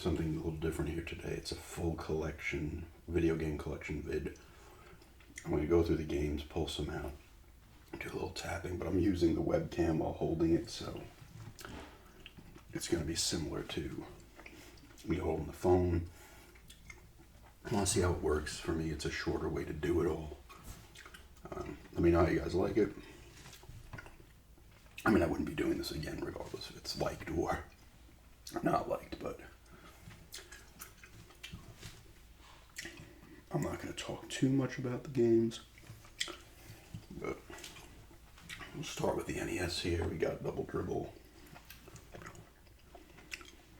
something a little different here today. It's a full collection, video game collection vid. I'm going to go through the games, pull some out, do a little tapping, but I'm using the webcam while holding it, so it's going to be similar to me holding the phone. I want to see how it works. For me, it's a shorter way to do it all. Let me know how you guys like it. I mean, I wouldn't be doing this again regardless if it's liked or not liked, but I'm not going to talk too much about the games. But we'll start with the NES here. We got Double Dribble.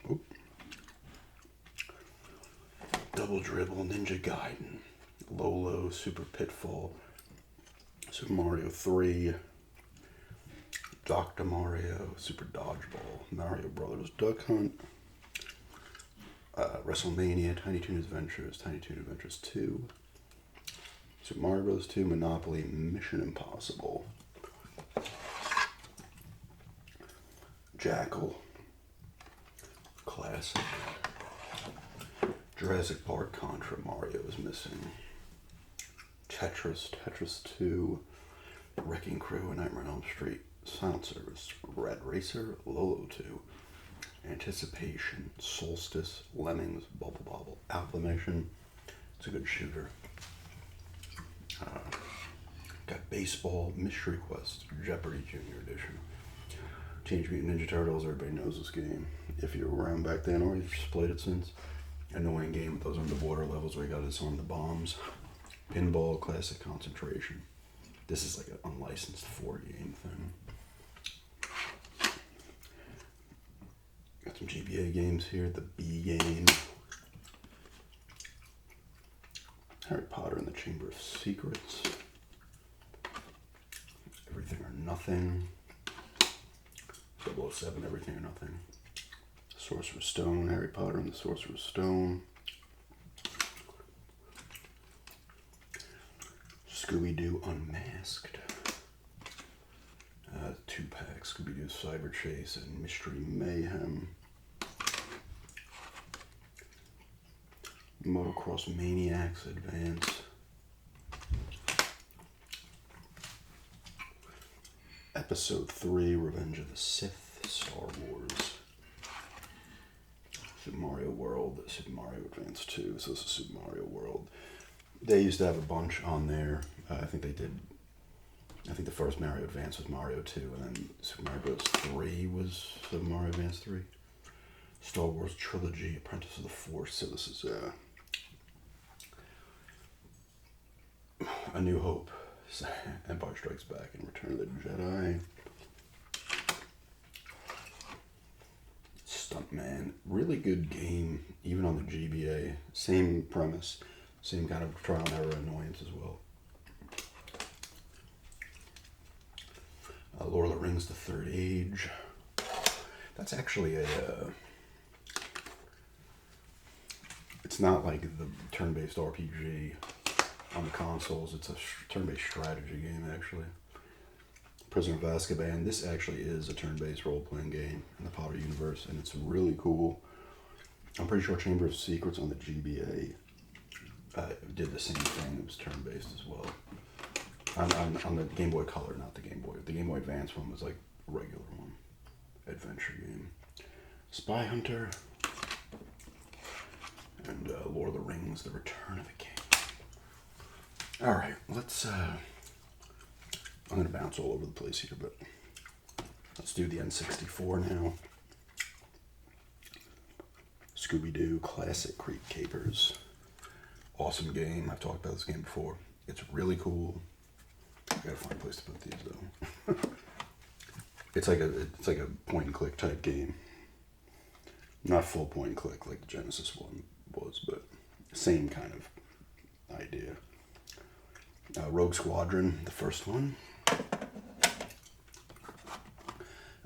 Oop. Double Dribble, Ninja Gaiden, Lolo, Super Pitfall, Super Mario 3, Dr. Mario, Super Dodgeball, Mario Brothers Duck Hunt, WrestleMania, Tiny Toon Adventures, Tiny Toon Adventures 2, Super Mario Bros. 2, Monopoly, Mission Impossible, Jackal, classic, Jurassic Park, Contra, Mario is missing, Tetris, Tetris 2, Wrecking Crew, Nightmare on Elm Street, Silent Service, Red Racer, Lolo 2, Anticipation, Solstice, Lemmings, Bubble Bobble, Acclamation. It's a good shooter. Got Baseball, Mystery Quest, Jeopardy Junior Edition, Teenage Mutant Ninja Turtles. Everybody knows this game. If you were around back then or you've just played it since. Annoying game with those underwater levels where you got to on the bombs. Pinball, Classic Concentration. This is like an unlicensed 4-game thing. Got some GBA games here. The B Game. Harry Potter and the Chamber of Secrets. Everything or Nothing. 007, Everything or Nothing. Sorcerer's Stone, Harry Potter and the Sorcerer's Stone. Scooby-Doo Unmasked. 2-pack, Scooby-Doo Cyber Chase and Mystery Mayhem. Motocross Maniacs Advance. Episode 3, Revenge of the Sith, Star Wars. Super Mario World, Super Mario Advance 2, so this is Super Mario World. They used to have a bunch on there. I think the first Mario Advance was Mario 2, and then Super Mario Bros. 3 was Super Mario Advance 3. Star Wars Trilogy, Apprentice of the Force, so this is A New Hope, Empire Strikes Back, and Return of the Jedi. Stuntman, really good game, even on the GBA. Same premise, same kind of trial and error annoyance as well. Lord of the Rings, The Third Age. That's actually it's not like the turn-based RPG on the consoles. It's a turn-based strategy game, actually. Prisoner of Azkaban. This actually is a turn-based role-playing game in the Potter universe, and it's really cool. I'm pretty sure Chamber of Secrets on the GBA did the same thing. It was turn-based as well. On the Game Boy Color, not the Game Boy. The Game Boy Advance one was like a regular one. Adventure game. Spy Hunter. And Lord of the Rings, The Return of the King. Alright, let's... I'm going to bounce all over the place here, but let's do the N64 now. Scooby-Doo Classic Creep Capers. Awesome game. I've talked about this game before. It's really cool. I gotta find a place to put these though. It's like a point and click type game. Not full point and click like the Genesis one was, but same kind of idea. Rogue Squadron, the first one.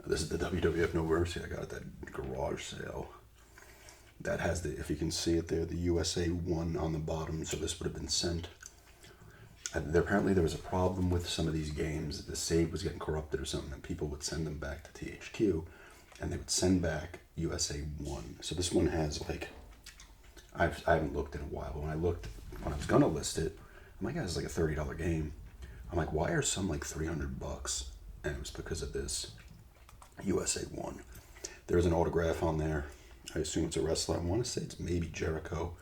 This is the WWF No Mercy. I got at that garage sale. That has the, if you can see it there, the USA 1 on the bottom, so this would have been sent. Apparently there was a problem with some of these games. The save was getting corrupted or something, and people would send them back to THQ. and they would send back USA 1. So this one has like, I haven't looked in a while, but when I was gonna list it, I'm like, yeah, it's like a $30 game. I'm like, why are some like $300? And it was because of this USA 1. There's an autograph on there. I assume it's a wrestler. I want to say it's maybe Jericho,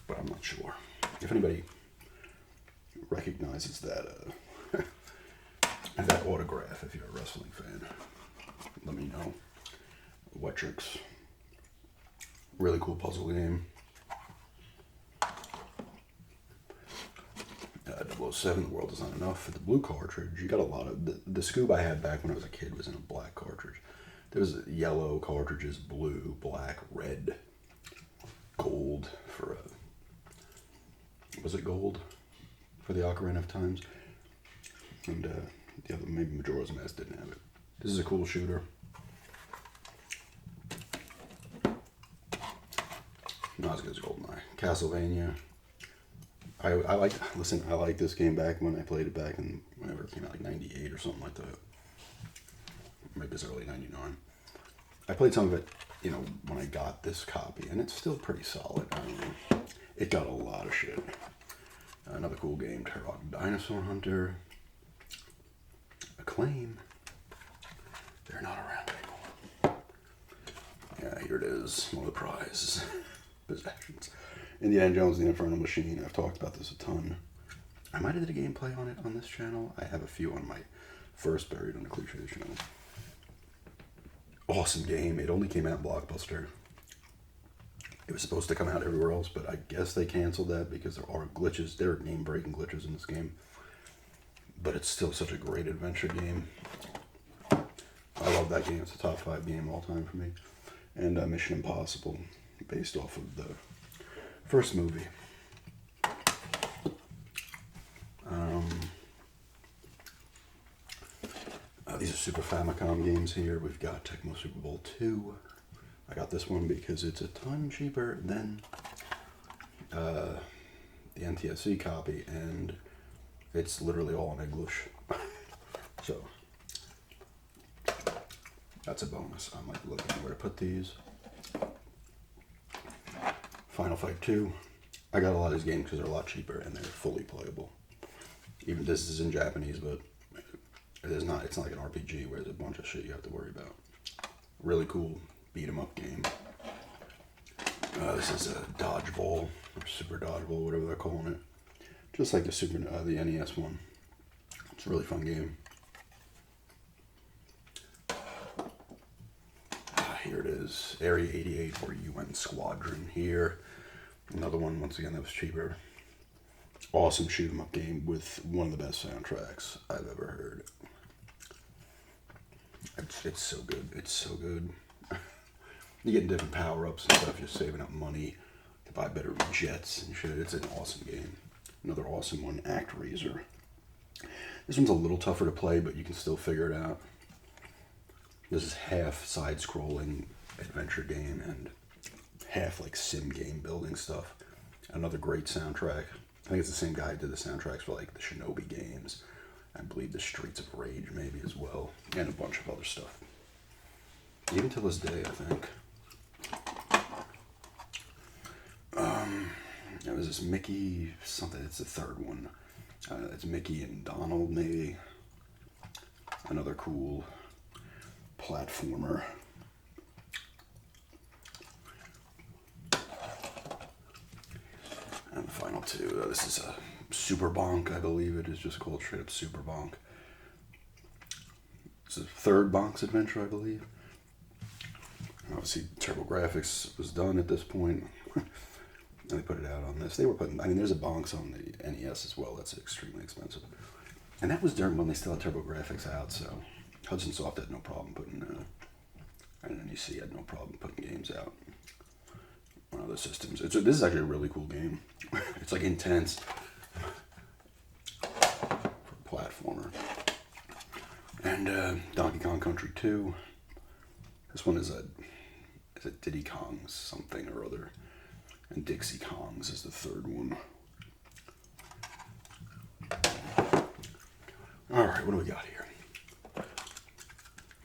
but I'm not sure. If anybody recognizes that that autograph, if you're a wrestling fan, let me know. Wetrix. Really cool puzzle game. 007, The World Is Not Enough. For the blue cartridge, you got a lot of... The Scoob I had back when I was a kid was in a black cartridge. There was yellow cartridges, blue, black, red, gold for was it gold for the Ocarina of Times? And the other, maybe Majora's Mask didn't have it. This is a cool shooter. Not as good as GoldenEye. Castlevania. I like this game back when I played it back in whenever it came out, like 98 or something like that. Maybe it's early 99. I played some of it, when I got this copy, and it's still pretty solid. I don't know. It got a lot of shit. Another cool game, Turok Dinosaur Hunter. Acclaim. They're not around anymore. Yeah, here it is. One of the prize possessions. Indiana Jones and the Infernal Machine. I've talked about this a ton. I might have did a gameplay on it on this channel. I have a few on my first Buried on the Cliches channel. Awesome game. It only came out in Blockbuster. It was supposed to come out everywhere else, but I guess they canceled that because there are glitches. There are game-breaking glitches in this game. But it's still such a great adventure game. I love that game. It's a top 5 game of all time for me. And Mission Impossible, based off of the first movie. These are Super Famicom games here. We've got Tecmo Super Bowl 2. I got this one because it's a ton cheaper than the NTSC copy, and it's literally all in English. So that's a bonus. I'm like looking where to put these. Final Fight 2. I got a lot of these games because they're a lot cheaper and they're fully playable. Even this is in Japanese, but it's not like an RPG where there's a bunch of shit you have to worry about. Really cool beat 'em up game. This is a Dodgeball or Super Dodgeball, whatever they're calling it. Just like the NES one. It's a really fun game. Here it is, Area 88 or UN Squadron here. Another one, once again, that was cheaper. Awesome shoot 'em up game with one of the best soundtracks I've ever heard. It's so good. It's so good. You're getting different power-ups and stuff. You're saving up money to buy better jets and shit. It's an awesome game. Another awesome one, ActRaiser. This one's a little tougher to play, but you can still figure it out. This is half side-scrolling adventure game and half like sim game building stuff. Another great soundtrack. I think it's the same guy who did the soundtracks for like the Shinobi games. I believe the Streets of Rage maybe as well. And a bunch of other stuff. Even to this day, I think. There was this Mickey something. It's the third one. It's Mickey and Donald maybe. Another cool platformer. And the final two. This is a Super Bonk, I believe it is just called straight up Super Bonk. It's the third Bonk's adventure, I believe. Obviously, TurboGrafx was done at this point. And they put it out on this. They were putting, there's a Bonks on the NES as well. That's extremely expensive. And that was during when they still had TurboGrafx out, so Hudson Soft had no problem putting, and NEC had no problem putting games out on other systems. This is actually a really cool game. It's like intense for a platformer. And Donkey Kong Country 2. This one is Diddy Kong's something or other. And Dixie Kong's is the third one. Alright, what do we got here?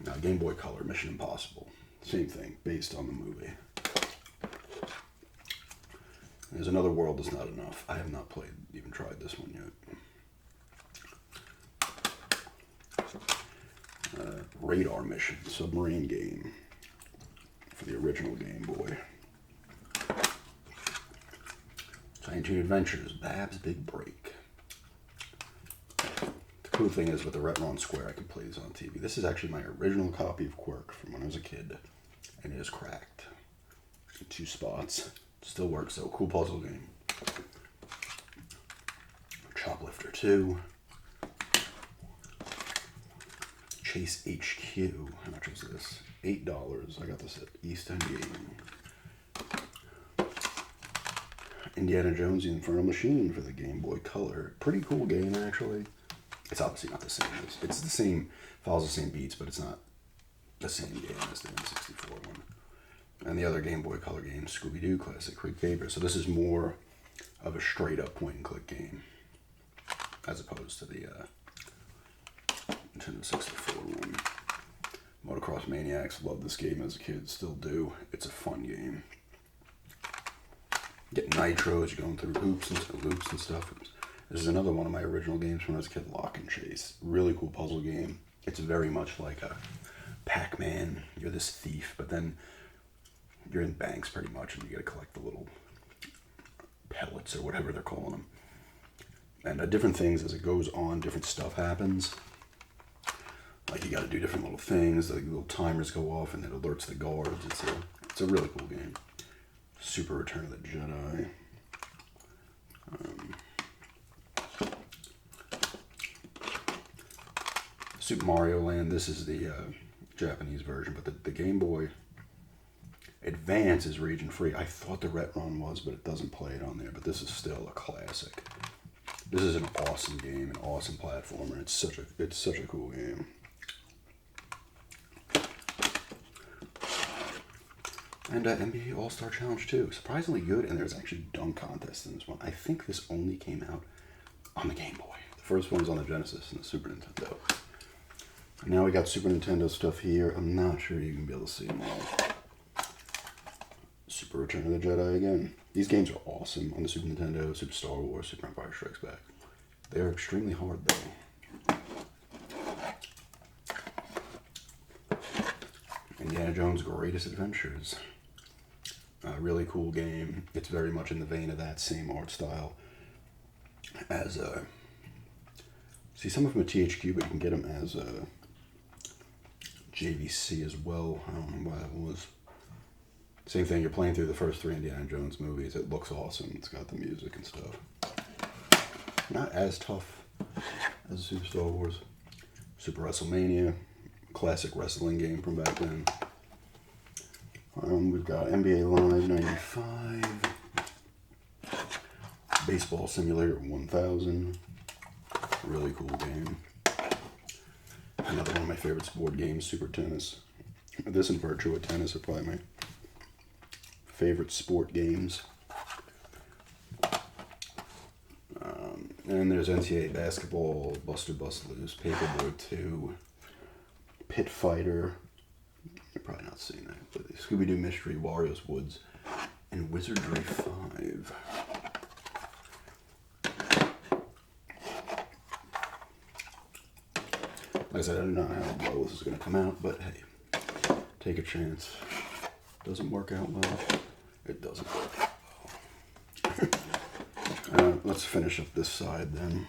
Now Game Boy Color, Mission Impossible. Same thing, based on the movie. There's Another World Is Not Enough. I have not even tried this one yet. Radar Mission, submarine game for the original Game Boy. Tiny Toon Adventures, Bab's Big Break. The cool thing is with the Retron Square, I can play these on TV. This is actually my original copy of Quirk from when I was a kid, and it is cracked in 2 spots. Still works though. Cool puzzle game. Choplifter 2. Chase HQ. How much was this? $8. I got this at East End Gaming. Indiana Jones the Infernal Machine for the Game Boy Color. Pretty cool game, actually. It's obviously not the same. It's the same, follows the same beats, but it's not the same game as the N64 one. And the other Game Boy Color game, Scooby-Doo Classic Creek Paper. So this is more of a straight-up point-and-click game, as opposed to the Nintendo 64 one. Motocross Maniacs, loved this game as a kid, still do. It's a fun game. Get nitros, you're going through loops and stuff. This is another one of my original games from when I was a kid, Lock and Chase. Really cool puzzle game. It's very much like a Pac-Man. You're this thief, but then you're in banks pretty much, and you got to collect the little pellets or whatever they're calling them. And different things as it goes on, different stuff happens. Like you got to do different little things. Like little timers go off, and it alerts the guards. It's a really cool game. Super Return of the Jedi. Super Mario Land. This is the Japanese version, but the Game Boy Advance is region free. I thought the Retron was, but it doesn't play it on there. But this is still a classic. This is an awesome game, an awesome platformer. It's such a cool game. And NBA All-Star Challenge 2. Surprisingly good, and there's actually dunk contests in this one. I think this only came out on the Game Boy. The first one was on the Genesis and the Super Nintendo. And now we got Super Nintendo stuff here. I'm not sure you can be able to see them all. Super Return of the Jedi again. These games are awesome on the Super Nintendo, Super Star Wars, Super Empire Strikes Back. They're extremely hard though. Indiana Jones' Greatest Adventures. A really cool game. It's very much in the vein of that same art style as see some of them at THQ, but you can get them as JVC as well. I don't know why that was. Same thing, you're playing through the first 3 Indiana Jones movies. It looks awesome. It's got the music and stuff. Not as tough as Super Star Wars. Super WrestleMania, classic wrestling game from back then. We've got NBA Live 95, Baseball Simulator 1000, really cool game. Another one of my favorite sport games, Super Tennis. This and Virtua Tennis are probably my favorite sport games. And there's NCAA Basketball, Buster Bust Loose, Paperboy 2, Pit Fighter. You're probably not seeing that, but Scooby-Doo Mystery, Wario's Woods, and Wizardry 5. Like I said, I don't know how well this is going to come out, but hey, take a chance. Doesn't work out well. It doesn't work out well. Let's finish up this side then.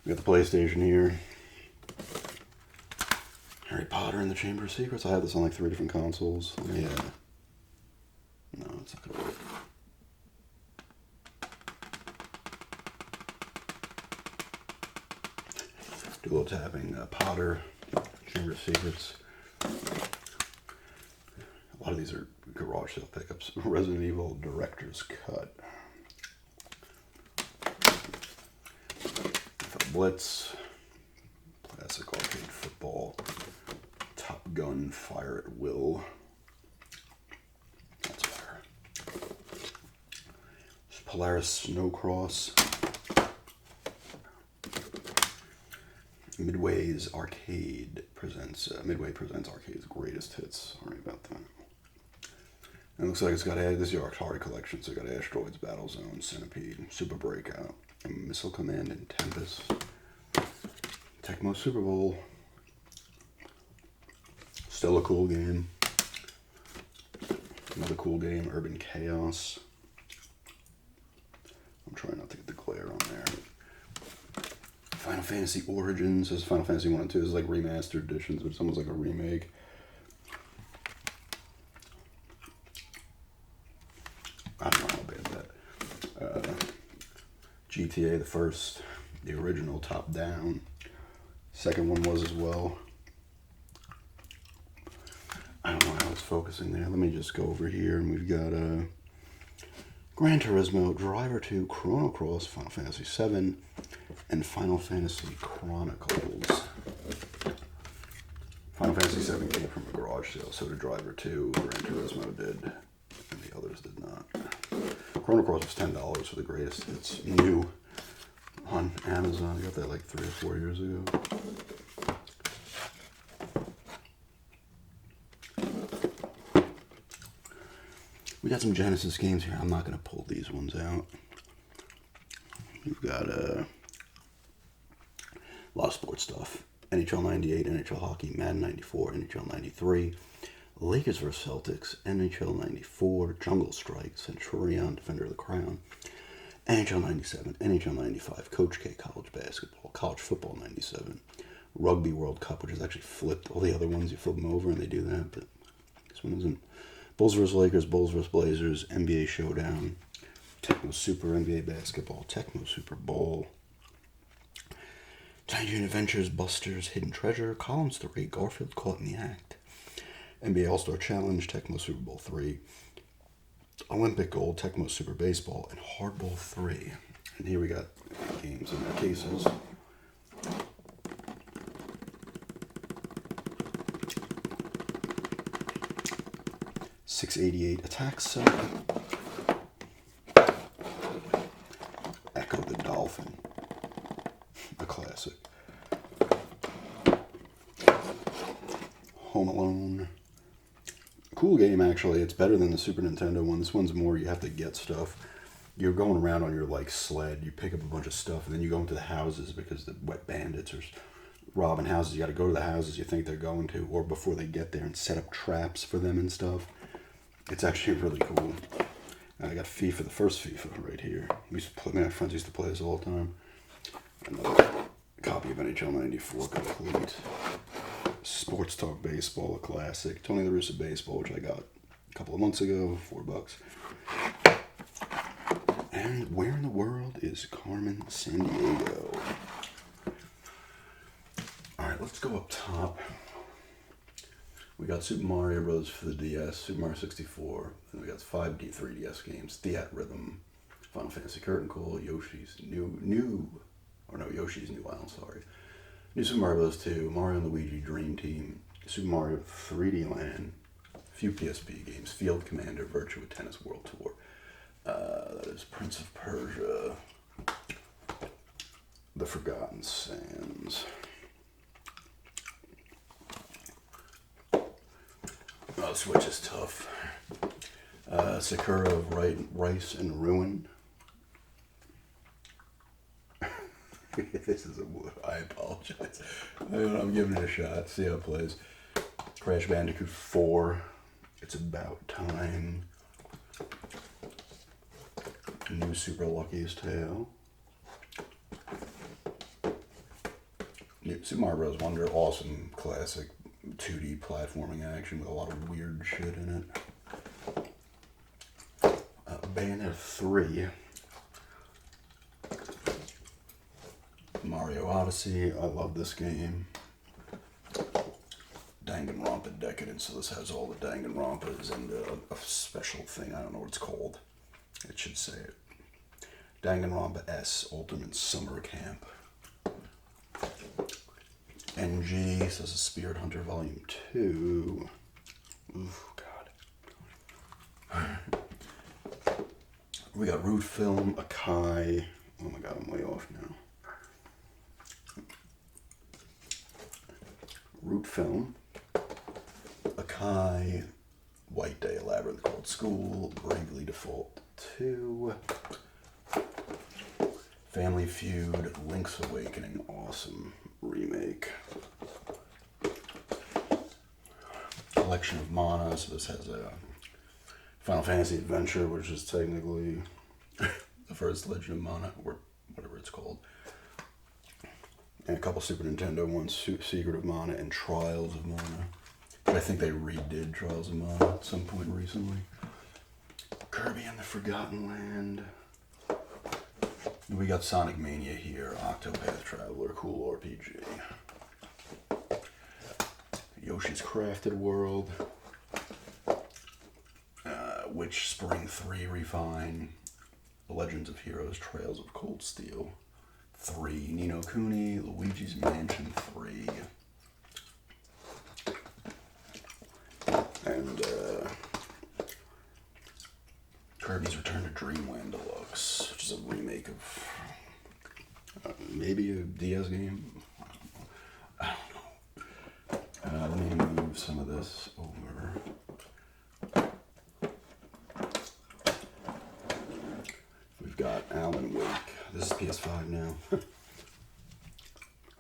We got the PlayStation here. Harry Potter and the Chamber of Secrets. I have this on like 3 different consoles. Yeah. No, it's not gonna work. Do a little tapping. Potter, Chamber of Secrets. A lot of these are garage sale pickups. Resident Evil Director's Cut. Blitz. Classic arcade football. Top Gun, Fire at Will. That's fire. Polaris Snowcross. Midway's Arcade presents Midway presents Arcade's greatest hits. Sorry about that. And it looks like it's got this is your Atari collection. So it got Asteroids, Battlezone, Centipede, Super Breakout, Missile Command, and Tempest. Tecmo Super Bowl. Still a cool game. Another cool game, Urban Chaos. I'm trying not to get the glare on there. Final Fantasy Origins. This is Final Fantasy 1 and 2. This is like remastered editions, but it's almost like a remake. I don't know how bad that. GTA, the first, the original, top down. Second one was as well. I don't know how it's focusing there. Let me just go over here, and we've got Gran Turismo, Driver 2, Chrono Cross, Final Fantasy 7, and Final Fantasy Chronicles. Final Fantasy 7 came from a garage sale, so did Driver 2, Gran Turismo did, and the others did not. Chrono Cross was $10 for the greatest hits, new on Amazon. I got that like 3 or 4 years ago. We got some Genesis games here. I'm not going to pull these ones out. We've got a lot of sports stuff. NHL 98, NHL Hockey, Madden 94, NHL 93, Lakers vs. Celtics, NHL 94, Jungle Strike, Centurion, Defender of the Crown, NHL 97, NHL 95, Coach K, College Basketball, College Football 97, Rugby World Cup, which is actually flipped. All the other ones, you flip them over and they do that, but this one isn't. Bulls vs. Lakers, Bulls vs. Blazers, NBA Showdown, Tecmo Super NBA Basketball, Tecmo Super Bowl, Tiny Toon Adventures, Busters, Hidden Treasure, Columns 3, Garfield Caught in the Act, NBA All-Star Challenge, Tecmo Super Bowl 3, Olympic Gold, Tecmo Super Baseball, and Hardball 3. And here we got games in their cases. .688 Attack Cell. Echo the Dolphin. A classic. Home Alone. Cool game, actually. It's better than the Super Nintendo one. This one's more you have to get stuff. You're going around on your like sled. You pick up a bunch of stuff, and then you go into the houses because the wet bandits are robbing houses. You got to go to the houses you think they're going to, or before they get there, and set up traps for them and stuff. It's actually really cool. I got FIFA, the first FIFA right here. We used to play, my friends used to play this all the time. Another copy of NHL 94 complete. Sports Talk Baseball, a classic. Tony La Russa Baseball, which I got a couple of months ago, $4. And where in the world is Carmen Sandiego? Alright, let's go up top. We got Super Mario Bros. For the DS, Super Mario 64, and we got 5 3DS games, Theatrhythm, Final Fantasy Curtain Call, Yoshi's New Island, sorry. New Super Mario Bros. 2, Mario and Luigi Dream Team, Super Mario 3D Land, a few PSP games, Field Commander, Virtua Tennis World Tour. That is Prince of Persia, The Forgotten Sands. Oh, Switch is tough. Sakura of Rice and Ruin. This is I apologize. I'm giving it a shot. See how it plays. Crash Bandicoot 4. It's About Time. New Super Lucky's Tale. New Super Mario Bros. Wonder. Awesome classic 2D platforming action with a lot of weird shit in it. Bayonetta 3. Mario Odyssey. I love this game. Danganronpa Decadence. So this has all the Danganronpas and a special thing. I don't know what it's called. It should say it. Danganronpa S Ultimate Summer Camp. NG, so this is Spirit Hunter Volume 2. Oof, God. We got Root Film, Akai. Oh my God, I'm way off now. Root Film, Akai, White Day, Labyrinth, Cold School, Bravely Default 2, Family Feud, Link's Awakening, awesome remake. Collection of Mana, so this has a Final Fantasy Adventure, which is technically the first Legend of Mana, or whatever it's called. And a couple Super Nintendo ones, Secret of Mana and Trials of Mana. But I think they redid Trials of Mana at some point recently. Kirby and the Forgotten Land. We got Sonic Mania here, Octopath Traveler, cool RPG. Yoshi's Crafted World. Witch Spring 3 Refine. The Legends of Heroes, Trails of Cold Steel 3. Ni no Kuni, Luigi's Mansion 3. And Kirby's Return to Dreamland Deluxe, which is a remake of maybe a DS game. I don't know. Let me move some of this over. We've got Alan Wake. This is PS5 now.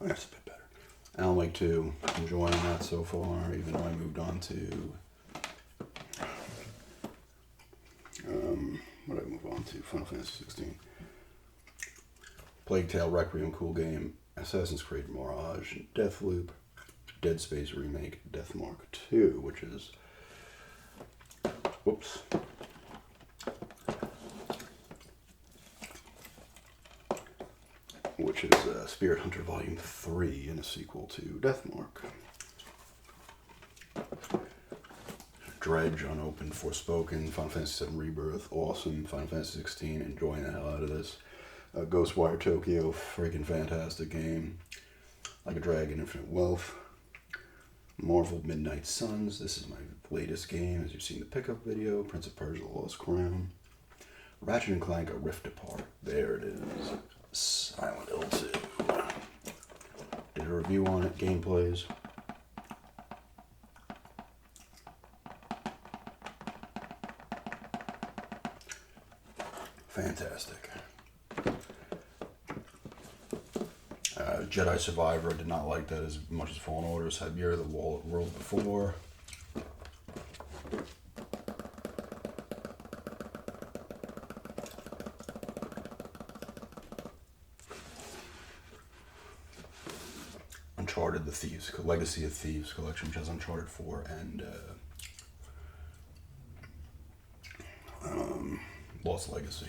That's a bit better. Alan Wake 2. Enjoying that so far, even though I moved on to what did I move on to? Final Fantasy 16. Plague Tale Requiem, cool game. Assassin's Creed Mirage, Deathloop, Dead Space Remake, Deathmark 2, which is, whoops. Which is Spirit Hunter Volume 3 and a sequel to Deathmark. Dredge, Unopened, Forspoken, Final Fantasy VII Rebirth, awesome. Final Fantasy 16, enjoying the hell out of this. Ghostwire Tokyo, freaking fantastic game. Like a Dragon, Infinite Wealth. Marvel Midnight Suns, this is my latest game, as you've seen the pickup video. Prince of Persia, The Lost Crown. Ratchet & Clank, A Rift Apart, there it is. Silent Hill 2. Did a review on it, gameplays. Fantastic. Jedi Survivor, I did not like that as much as Fallen Order. Siberia, The World Before. Uncharted, The Thieves, Legacy of Thieves collection, which has Uncharted 4 and Lost Legacy.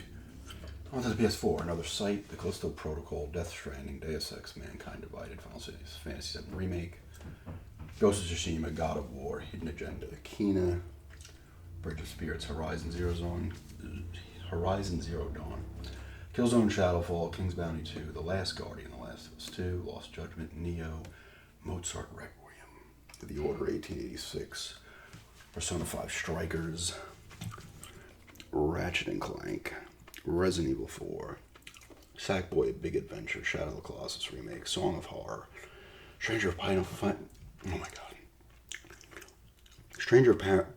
On to the PS4, another Sight, The Callisto Protocol, Death Stranding, Deus Ex, Mankind Divided, Final Fantasy VII Remake, Ghost of Tsushima, God of War, Hidden Agenda, Kena, Bridge of Spirits, Horizon Zero Dawn, Killzone Shadowfall, King's Bounty 2, The Last Guardian, The Last of Us 2, Lost Judgment, Neo, Mozart Requiem, The Order 1886, Persona 5 Strikers, Ratchet & Clank, Resident Evil 4, Sackboy: Big Adventure, Shadow of the Colossus Remake, Song of Horror, Stranger of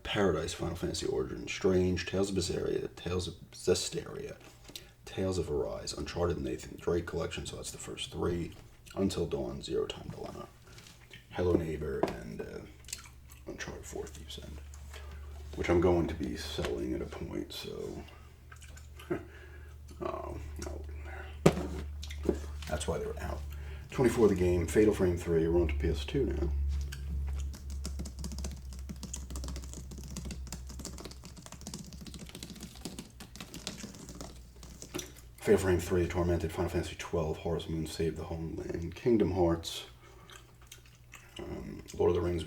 Paradise, Final Fantasy Origins, Strange, Tales of Berseria, Tales of Zestiria, Tales of Arise, Uncharted Nathan Drake Collection, so that's the first 3, Until Dawn, Zero Time Dilemma, Hello Neighbor, and Uncharted 4 Thief's End, which I'm going to be selling at a point, so... Oh, no. That's why they were out. 24 the game, Fatal Frame 3, we're on to PS2 now. Fatal Frame 3, Tormented, Final Fantasy 12, Horus Moon, Save the Homeland, Kingdom Hearts, Lord of the Rings,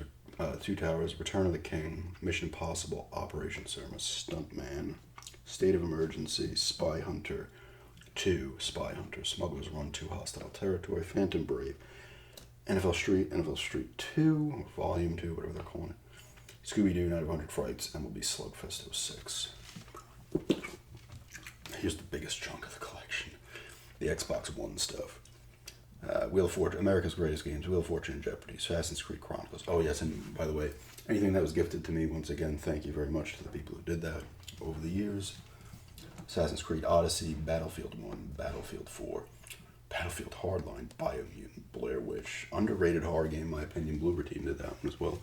Two Towers, Return of the King, Mission Impossible, Operation Surma, Stuntman, State of Emergency, Spy Hunter 2, Spy Hunter, Smuggler's Run 2, Hostile Territory, Phantom Brave, NFL Street 2, or Volume 2, whatever they're calling it, Scooby-Doo, Night of 100 Frights, MLB Slugfest 06. Here's the biggest chunk of the collection, the Xbox One stuff. Wheel of Fortune, America's Greatest Games, Wheel of Fortune, and Jeopardy, Assassin's Creed Chronicles. Oh yes, and by the way, anything that was gifted to me, once again, thank you very much to the people who did that over the years. Assassin's Creed Odyssey, Battlefield 1, Battlefield 4, Battlefield Hardline, Biomutant, Blair Witch, underrated horror game in my opinion. Bloober Team did that one as well.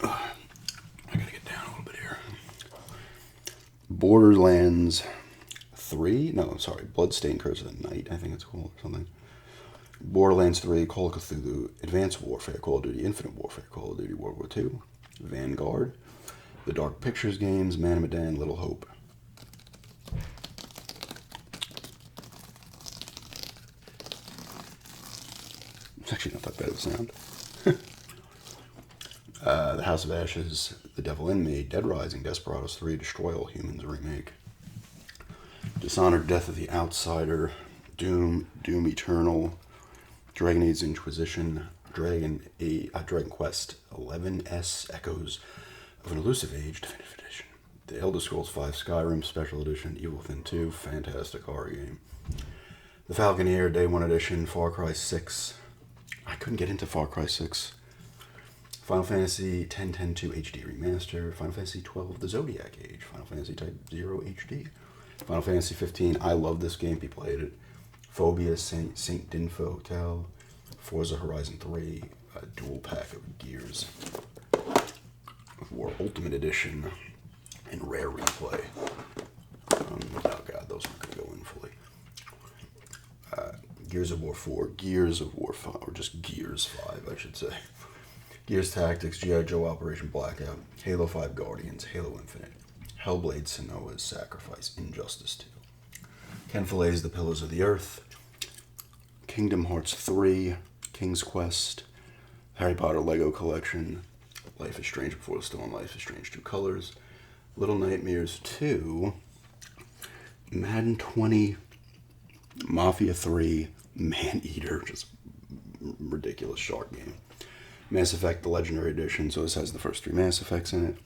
I gotta get down a little bit here. Borderlands 3? No, I'm sorry. Bloodstained Curse of the Night, I think it's called, or something. Borderlands 3, Call of Cthulhu, Advanced Warfare, Call of Duty Infinite Warfare, Call of Duty World War II, Vanguard, the Dark Pictures games, Man of Medan, Little Hope. It's actually not that bad of a sound. The House of Ashes, The Devil in Me, Dead Rising, Desperados 3, Destroy All Humans remake, Dishonored, Death of the Outsider, Doom, Doom Eternal, Dragon Age Inquisition, Dragon Quest 11S, Echoes of an Elusive Age, Definitive Edition, The Elder Scrolls V Skyrim Special Edition, Evil Within 2, fantastic horror game, The Falconeer Day 1 Edition, Far Cry 6. I couldn't get into Far Cry 6. Final Fantasy X-10-2 HD Remaster, Final Fantasy 12 The Zodiac Age, Final Fantasy Type 0 HD, Final Fantasy 15, I love this game, people hate it, Phobia, Saint Dinfo Hotel, Forza Horizon 3, a dual pack of Gears of War Ultimate Edition, and Rare Replay. Oh god, those aren't going to go in fully. Gears of War 4, Gears of War 5, or just Gears 5, I should say. Gears Tactics, G.I. Joe Operation Blackout, Halo 5 Guardians, Halo Infinite, Hellblade Senua's Sacrifice, Injustice 2, Ken Follett The Pillars of the Earth, Kingdom Hearts 3, King's Quest, Harry Potter Lego Collection, Life is Strange Before the Storm, Life is Strange 2 Colors, Little Nightmares 2, Madden 20, Mafia 3, Man-Eater, just ridiculous shark game. Mass Effect, the Legendary Edition, so this has the first 3 Mass Effects in it.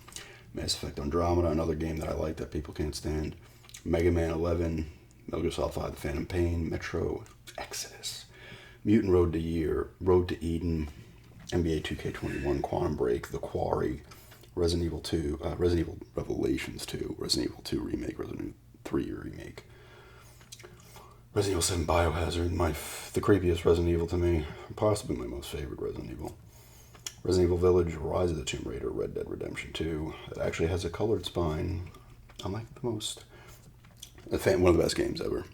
Mass Effect Andromeda, another game that I like that people can't stand. Mega Man 11, Metal Gear Solid 5, The Phantom Pain, Metro Exodus, Mutant Road to Eden, NBA 2K21, Quantum Break, The Quarry, Resident Evil 2, Resident Evil Revelations 2, Resident Evil 2 Remake, Resident Evil 3 Remake, Resident Evil 7 Biohazard, the creepiest Resident Evil to me, possibly my most favorite Resident Evil. Resident Evil Village, Rise of the Tomb Raider, Red Dead Redemption 2. It actually has a colored spine. I like it the most. One of the best games ever.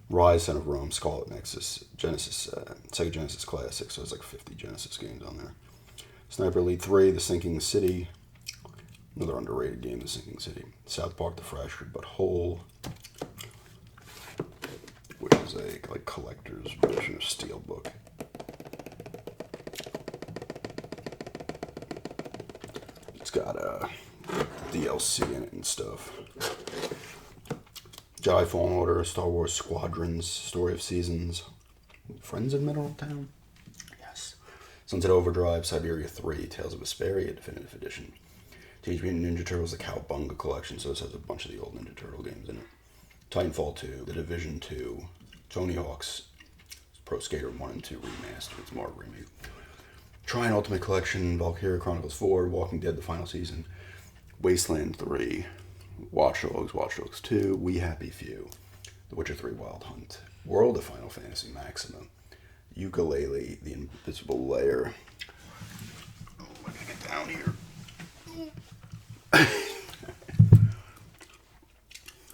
Rise, Son of Rome, Scarlet Nexus, Genesis, Sega Genesis Classic, so there's like 50 Genesis games on there. Sniper Elite 3, The Sinking City. Another underrated game, The Sinking City. South Park, The Fractured But Whole, which is a collector's edition of Steelbook. It's got DLC in it and stuff. Jedi Fallen Order, Star Wars Squadrons, Story of Seasons, Friends of Mineral Town? Yes. Sunset Overdrive, Siberia 3, Tales of Vesperia, Definitive Edition. Teenage Mutant Ninja Turtles, the Cowabunga Collection, so this has a bunch of the old Ninja Turtle games in it. Titanfall 2, The Division 2, Tony Hawk's Pro Skater 1 and 2 Remastered, it's more of a remake. Trine Ultimate Collection, Valkyria Chronicles 4, Walking Dead, the final season, Wasteland 3, Watch Dogs 2, We Happy Few, The Witcher 3 Wild Hunt, World of Final Fantasy Maxima, Yooka-Laylee, The Invisible Lair. Oh, I gotta get down here.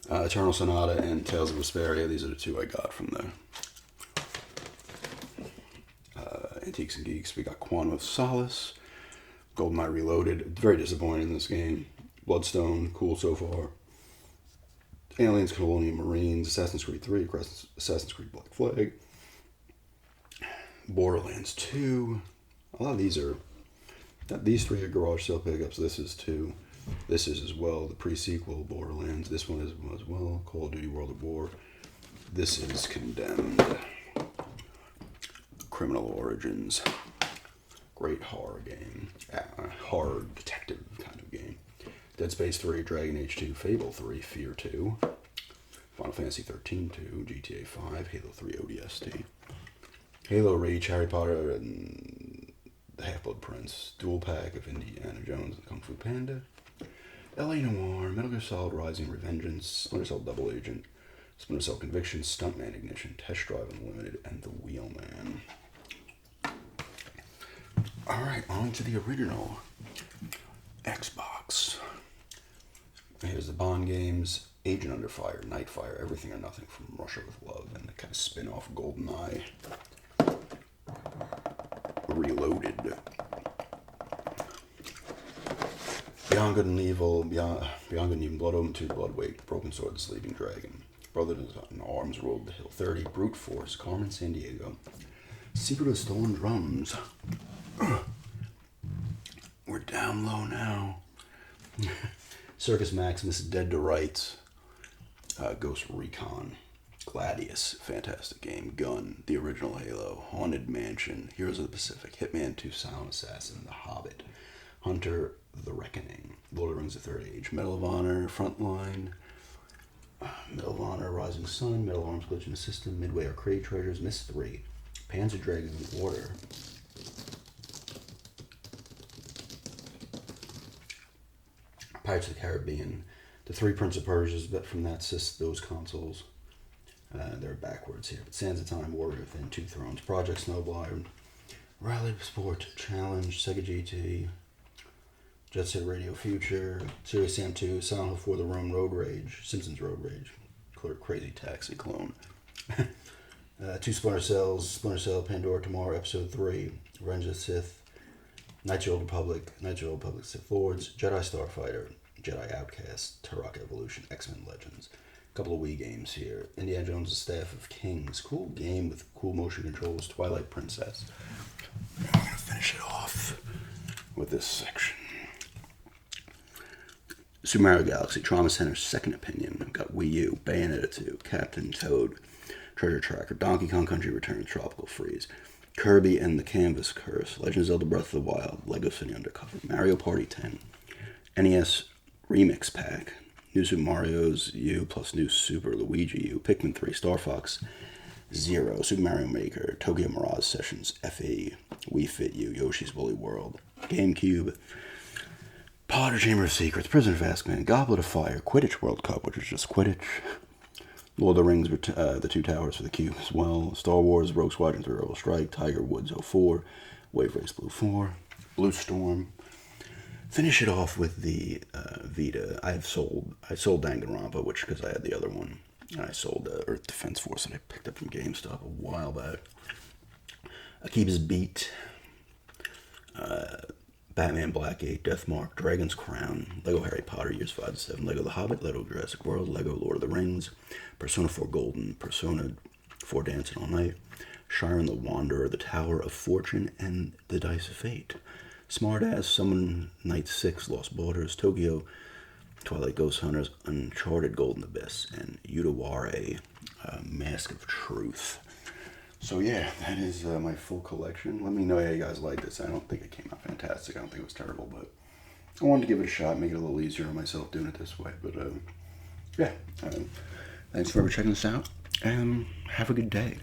Eternal Sonata and Tales of Vesperia, these are the 2 I got from the Antiques and Geeks. We got Quantum of Solace, GoldenEye Reloaded, very disappointed in this game. Bloodstone, cool so far. Aliens, Colonial Marines, Assassin's Creed 3, Assassin's Creed Black Flag, Borderlands 2. A lot of these 3 are garage sale pickups. This is 2. This is as well the pre-sequel Borderlands. This one is as well Call of Duty World at War. This is Condemned. Criminal Origins. Great horror game. Horror detective kind of game. Dead Space 3, Dragon Age 2, Fable 3, Fear 2, Final Fantasy 13 2, GTA 5, Halo 3 ODST, Halo Reach, Harry Potter and the Half-Blood Prince, Dual Pack of Indiana Jones and Kung Fu Panda, L.A. Noire, Metal Gear Solid Rising Revengeance, Splinter Cell Double Agent, Splinter Cell Conviction, Stuntman Ignition, Test Drive Unlimited, and The Wheelman. Alright, on to the original Xbox. Here's the Bond games, Agent Under Fire, Nightfire, Everything or Nothing from Russia with Love, and the kind of spin-off GoldenEye. Reloaded. Beyond Good and Evil, Beyond Good and Evil, Blood Omen 2, Bloodweight, Broken Sword, The Sleeping Dragon, Brothers in Arms, Road to Hill 30, Brute Force, Carmen Sandiego, Secret of Stolen Drums. We're down low now. Circus Maximus, Dead to Rights, Ghost Recon, Gladius, fantastic game, Gun, the original Halo, Haunted Mansion, Heroes of the Pacific, Hitman 2, Silent Assassin, The Hobbit, Hunter, The Reckoning, Lord of the Rings, The Third Age, Medal of Honor, Frontline, Medal of Honor, Rising Sun, Metal Arms Glitch in the System, Midway Arcade Treasures, Myst 3, Panzer Dragoon Order, Pirates of the Caribbean, the three Prince of Persias, but from those consoles. They're backwards here. But Sands of Time, Warrior Within, Two Thrones, Project Snowblind, Rally Sport Challenge, Sega GT, Jet Set Radio Future, Serious Sam 2, Silent Hill 4, The Room, Road Rage, Simpsons Road Rage, Crazy Taxi clone. Two Splinter Cells, Splinter Cell, Pandora Tomorrow, Episode 3, Revenge of the Sith, Knights of the Old Republic, Sith Lords, Jedi Starfighter, Jedi Outcast, Turok Evolution, X-Men Legends. A couple of Wii games here. Indiana Jones' Staff of Kings. Cool game with cool motion controls. Twilight Princess. I'm going to finish it off with this section. Super Mario Galaxy, Trauma Center, Second Opinion. I've got Wii U, Bayonetta 2, Captain Toad, Treasure Tracker, Donkey Kong Country Returns, Tropical Freeze, Kirby and the Canvas Curse, Legend of Zelda Breath of the Wild, Lego City Undercover, Mario Party 10, NES Remix Pack, New Super Mario's U plus New Super Luigi U, Pikmin 3, Star Fox Zero, Super Mario Maker, Tokyo Mirage Sessions, FE, Wii Fit U, Yoshi's Woolly World, GameCube, Potter Chamber of Secrets, Prisoner of Azkaban, Goblet of Fire, Quidditch World Cup, which is just Quidditch, Lord of the Rings, The Two Towers for the Cube as well, Star Wars, Rogue Squadron 3 Rebel Strike, Tiger Woods 04, Wave Race Blue 4, Blue Storm. Finish it off with the Vita. I sold Danganronpa, which because I had the other one, and I sold Earth Defense Force that I picked up from GameStop a while back. Akiba's Beat, Batman Blackgate, Deathmark, Dragon's Crown, Lego Harry Potter Years 5 to 7, Lego The Hobbit, Lego Jurassic World, Lego Lord of the Rings, Persona 4 Golden, Persona 4 Dancing All Night, Shiren the Wanderer, The Tower of Fortune, and The Dice of Fate. Smartass, Summon Night 6, Lost Borders, Tokyo, Twilight Ghost Hunters, Uncharted Golden Abyss, and Yutaware, Mask of Truth. So yeah, that is my full collection. Let me know how you guys like this. I don't think it came out fantastic. I don't think it was terrible, but I wanted to give it a shot, make it a little easier on myself doing it this way. But yeah, thanks for checking this out, and have a good day.